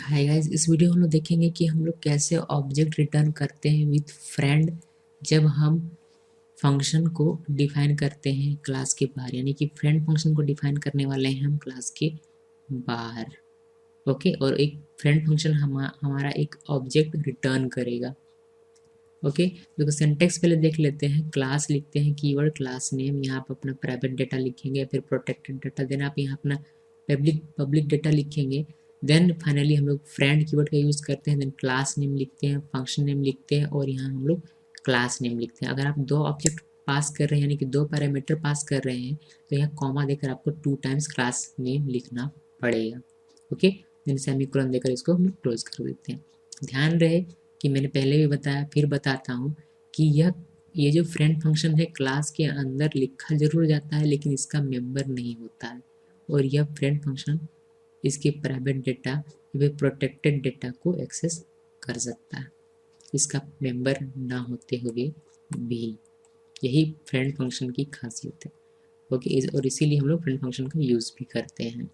Hi guys, इस video में हम लोग देखेंगे कि हम लोग कैसे ऑब्जेक्ट रिटर्न करते हैं विथ फ्रेंड जब हम फंक्शन को डिफाइन करते हैं क्लास के बाहर। यानी कि फ्रेंड फंक्शन को डिफाइन करने वाले हैं हम क्लास के बाहर। ओके, और एक फ्रेंड फंक्शन हमारा एक ऑब्जेक्ट रिटर्न करेगा। ओके, तो सिंटेक्स पहले देख लेते हैं। क्लास लिखते हैं, कीवर्ड क्लास नेम, यहाँ आप अपना प्राइवेट डेटा लिखेंगे, फिर प्रोटेक्टेड डेटा, देन आप यहाँ अपना पब्लिक डेटा लिखेंगे। देन फाइनली हम लोग फ्रेंड कीवर्ड का यूज़ करते हैं, देन क्लास नेम लिखते हैं, फंक्शन नेम लिखते हैं, और यहाँ हम लोग क्लास नेम लिखते हैं। अगर आप दो ऑब्जेक्ट पास कर रहे हैं, यानी कि दो पैरामीटर पास कर रहे हैं, तो यहाँ कॉमा देकर आपको 2 टाइम्स क्लास नेम लिखना पड़ेगा। ओके, देन सेमीकोलन देकर इसको हम क्लोज कर देते हैं। ध्यान रहे कि मैंने पहले भी बताया, फिर बताता हूँ कि ये जो फ्रेंड फंक्शन है क्लास के अंदर लिखा जरूर जाता है, लेकिन इसका मेंबर नहीं होता है। और यह फ्रेंड फंक्शन इसके प्राइवेट डेटा या प्रोटेक्टेड डेटा को एक्सेस कर सकता है, इसका मेंबर ना होते हुए भी। यही फ्रेंड फंक्शन की खासियत है। ओके, और इसीलिए हम लोग फ्रेंड फंक्शन का यूज़ भी करते हैं।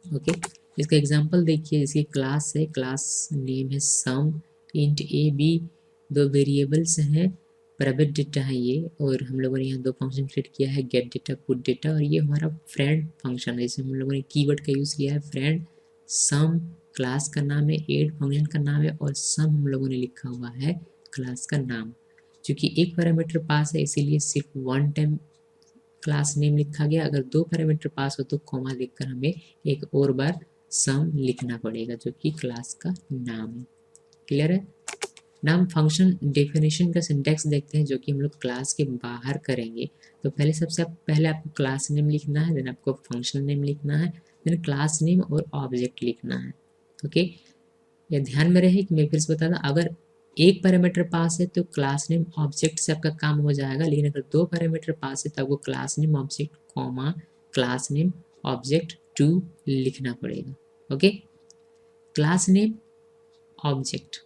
ओके, इसका एग्जांपल देखिए। इसकी क्लास है, क्लास नेम है सम, इंट ए बी, दो वेरिएबल्स हैं, प्राइवेट डेटा है ये, और हम लोगों ने यहाँ दो फंक्शन क्रिएट किया है, गेट डेटा, पुट डेटा, और ये हमारा फ्रेंड फंक्शन है। इसमें हम लोगों ने कीवर्ड का यूज़ किया है फ्रेंड। सम क्लास का नाम है, एड फंक्शन का नाम है, और सम हम लोगों ने लिखा हुआ है क्लास का नाम। क्योंकि एक पैरामीटर पास है, इसीलिए सिर्फ 1 टाइम क्लास नेम लिखा गया। अगर 2 पैरामीटर पास हो तो कॉमा लिखकर हमें एक और बार सम लिखना पड़ेगा, जो कि क्लास का नाम है। क्लियर है? नाम फंक्शन डेफिनेशन का सिंटैक्स देखते हैं, जो कि हम लोग क्लास के बाहर करेंगे। तो सबसे पहले आपको क्लास नेम लिखना है, देन आपको फंक्शन नेम लिखना है, देन क्लास नेम और ऑब्जेक्ट लिखना है। ओके, ये ध्यान में रहे कि मैं फिर से बता दूं, अगर एक पैरामीटर पास है तो क्लास नेम ऑब्जेक्ट से आपका काम हो जाएगा, लेकिन अगर 2 पैरामीटर पास है तो आपको class name object comma class name object 2 लिखना पड़ेगा। ओके, क्लास नेम ऑब्जेक्ट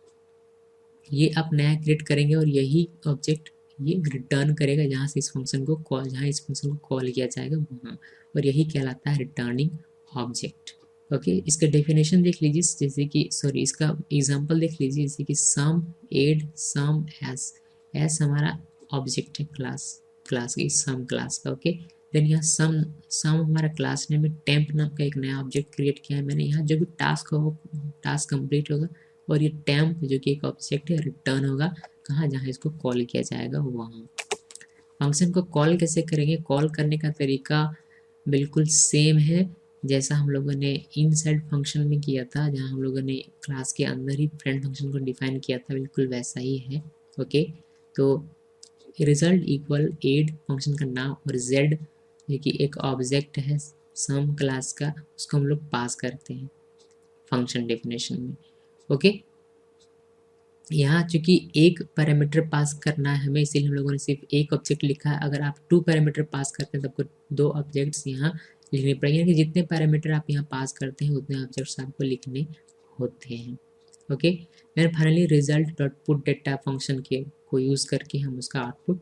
ये आप नया क्रिएट करेंगे, और यही ऑब्जेक्ट ये रिटर्न करेगा जहाँ से इस फंक्शन को कॉल किया जाएगा वहाँ, और यही कहलाता है रिटर्निंग ऑब्जेक्ट। ओके, इसका डेफिनेशन देख लीजिए, जैसे कि इसका एग्जांपल देख लीजिए, जैसे कि सम एड सम एस। एस हमारा ऑब्जेक्ट है क्लास की सम क्लास का। ओके, देन यहाँ सम सम हमारा क्लास नेम में टेम्प नाम का एक नया ऑब्जेक्ट क्रिएट किया है मैंने। यहाँ जो भी टास्क हो टास्क कंप्लीट होगा, और ये टेम्प जो कि एक ऑब्जेक्ट है रिटर्न होगा कहाँ, जहाँ इसको कॉल किया जाएगा वहाँ। फंक्शन को कॉल कैसे करेंगे? कॉल करने का तरीका बिल्कुल सेम है जैसा हम लोगों ने इनसाइड फंक्शन में किया था, जहाँ हम लोगों ने क्लास के अंदर ही फ्रेंड फंक्शन को डिफाइन किया था, बिल्कुल वैसा ही है। ओके, तो रिजल्ट इक्वल एड फंक्शन का नाम, और जेड जो कि एक ऑब्जेक्ट है सम क्लास का, उसको हम लोग पास करते हैं फंक्शन डेफिनेशन में। ओके, यहाँ चूंकि एक पैरामीटर पास करना है हमें, इसीलिए हम लोगों ने सिर्फ एक ऑब्जेक्ट लिखा है। अगर आप 2 पैरामीटर पास करते हैं तो आपको 2 ऑब्जेक्ट्स यहाँ लिखने पड़ेंगे, यानी कि जितने पैरामीटर आप यहाँ पास करते हैं उतने ऑब्जेक्ट्स आपको लिखने होते हैं। Okay, then finally result dot put data function के को यूज़ करके हम उसका आउटपुट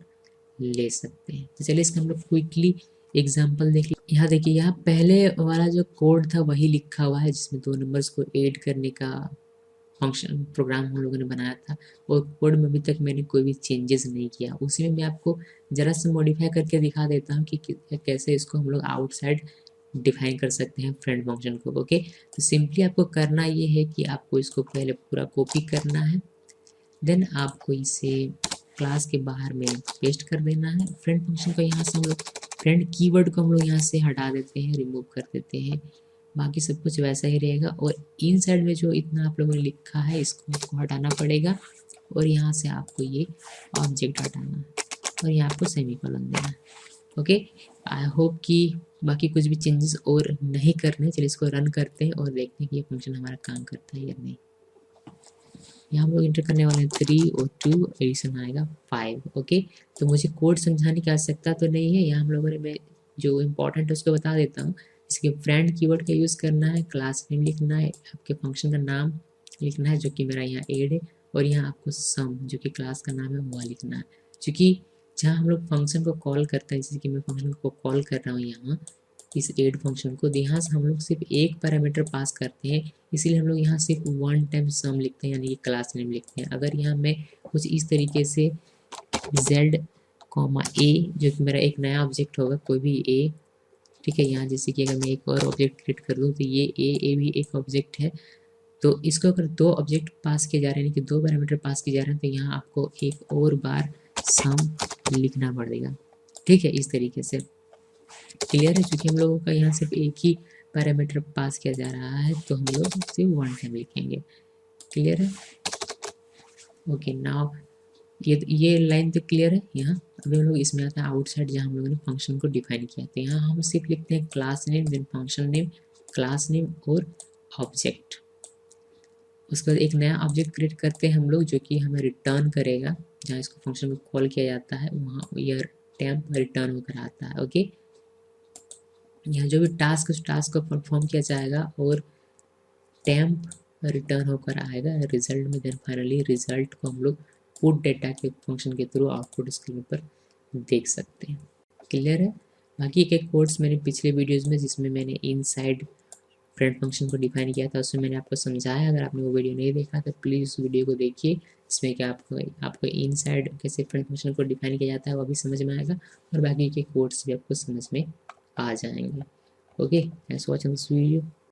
ले सकते हैं। तो चलिए इसका हम लोग क्विकली एग्जाम्पल देख लें। यहाँ देखिए, यहाँ पहले वाला जो कोड था वही लिखा हुआ है, जिसमें 2 नंबर्स को ऐड करने का फंक्शन प्रोग्राम हम लोगों ने बनाया था, और कोड में अभी तक मैंने कोई भी चेंजेस नहीं किया। उसी में मैं आपको ज़रा सा मॉडिफाई करके दिखा देता हूँ कि कैसे इसको हम लोग आउटसाइड डिफाइन कर सकते हैं फ्रेंड फंक्शन को। ओके, तो सिंपली आपको करना ये है कि आपको इसको पहले पूरा कॉपी करना है, देन आपको इसे क्लास के बाहर में पेस्ट कर देना है। फ्रेंड फंक्शन को यहाँ से हम लोग फ्रेंड कीवर्ड को हम लोग यहाँ से हटा देते हैं, रिमूव कर देते हैं, बाकी सब कुछ वैसा ही रहेगा। और इन साइड में जो इतना आप लोगों ने लिखा है इसको आपको हटाना पड़ेगा, और यहाँ से आपको ये ऑब्जेक्ट हटाना है, और यहाँ आपको सेमीकोलन देना है। ओके, आई होप कि बाकी कुछ भी चेंजेस और नहीं करने। चलिए इसको रन करते हैं और देखते हैं कि ये फंक्शन हमारा काम करता है या नहीं। यहाँ हम लोग इंटर करने वाले हैं 3 और 2, एडिशन आएगा 5। ओके, तो मुझे कोड समझाने की आवश्यकता तो नहीं है। यहाँ हम लोगों ने मैं जो इम्पोर्टेंट है उसको बता देता हूँ। इसके फ्रेंड कीवर्ड का यूज़ करना है, क्लास नेम लिखना है, आपके फंक्शन का नाम लिखना है जो कि मेरा यहाँ एड है, और यहाँ आपको सम जो कि क्लास का नाम है वह लिखना है। क्योंकि जहाँ हम लोग फंक्शन को कॉल करते हैं, जैसे कि मैं फंक्शन को कॉल कर रहा हूँ यहाँ, इस ऐड फंक्शन को, यहाँ से हम लोग सिर्फ एक पैरामीटर पास करते हैं, इसीलिए हम लोग यहाँ सिर्फ वन टाइम सम लिखते हैं, यानी कि क्लास नेम लिखते हैं। अगर यहाँ मैं कुछ इस तरीके से z कॉमा ए, जो कि मेरा एक नया ऑब्जेक्ट होगा, कोई भी ए, ठीक है। यहाँ जैसे कि अगर मैं एक और ऑब्जेक्ट क्रिएट कर दूँ तो ये ए भी एक ऑब्जेक्ट है, तो इसको अगर दो ऑब्जेक्ट पास किए जा रहे हैं, यानी कि दो पैरामीटर पास किए जा रहे हैं, तो यहाँ आपको एक और बार सम लिखना पड़ेगा, ठीक है, इस तरीके से। क्लियर है? क्योंकि हम लोगों का यहाँ सिर्फ एक ही पैरामीटर पास किया जा रहा है, तो हम लोग सिर्फ वन टाइम लिखेंगे। क्लियर है? ओके, नाउ ये लाइन तो क्लियर है। यहाँ अभी हम लोग इसमें आता है आउटसाइड, जहाँ हम लोगों ने फंक्शन को डिफाइन किया। तो यहाँ हम सिर्फ लिखते हैं class name, then function name, class name और ऑब्जेक्ट। उसके बाद एक नया ऑब्जेक्ट क्रिएट करते हैं हम लोग, जो कि हमें रिटर्न करेगा, जहाँ इसको फंक्शन को कॉल किया जाता है वहाँ यह टैब रिटर्न होकर आता है। ओके, यहाँ जो भी टास्क उस टास्क को परफॉर्म किया जाएगा और टैम्प रिटर्न होकर आएगा रिजल्ट में। देन फाइनली रिजल्ट को हम लोग पुट डेटा के फंक्शन के थ्रू आउटपुट स्क्रीन पर देख सकते हैं। क्लियर है? बाकी के कोड्स मैंने पिछले वीडियोस में, जिसमें मैंने इनसाइड फ्रेंड फंक्शन को डिफाइन किया था, उसमें मैंने आपको समझाया। अगर आपने वो वीडियो नहीं देखा तो प्लीज़ उस वीडियो को देखिए, इसमें क्या आपको इनसाइड कैसे फ्रेंड फंक्शन को डिफाइन किया जाता है वो भी समझ में आएगा, और बाकी के कोड्स भी आपको समझ में आ जाएंगे। Okay, thanks for watching this video.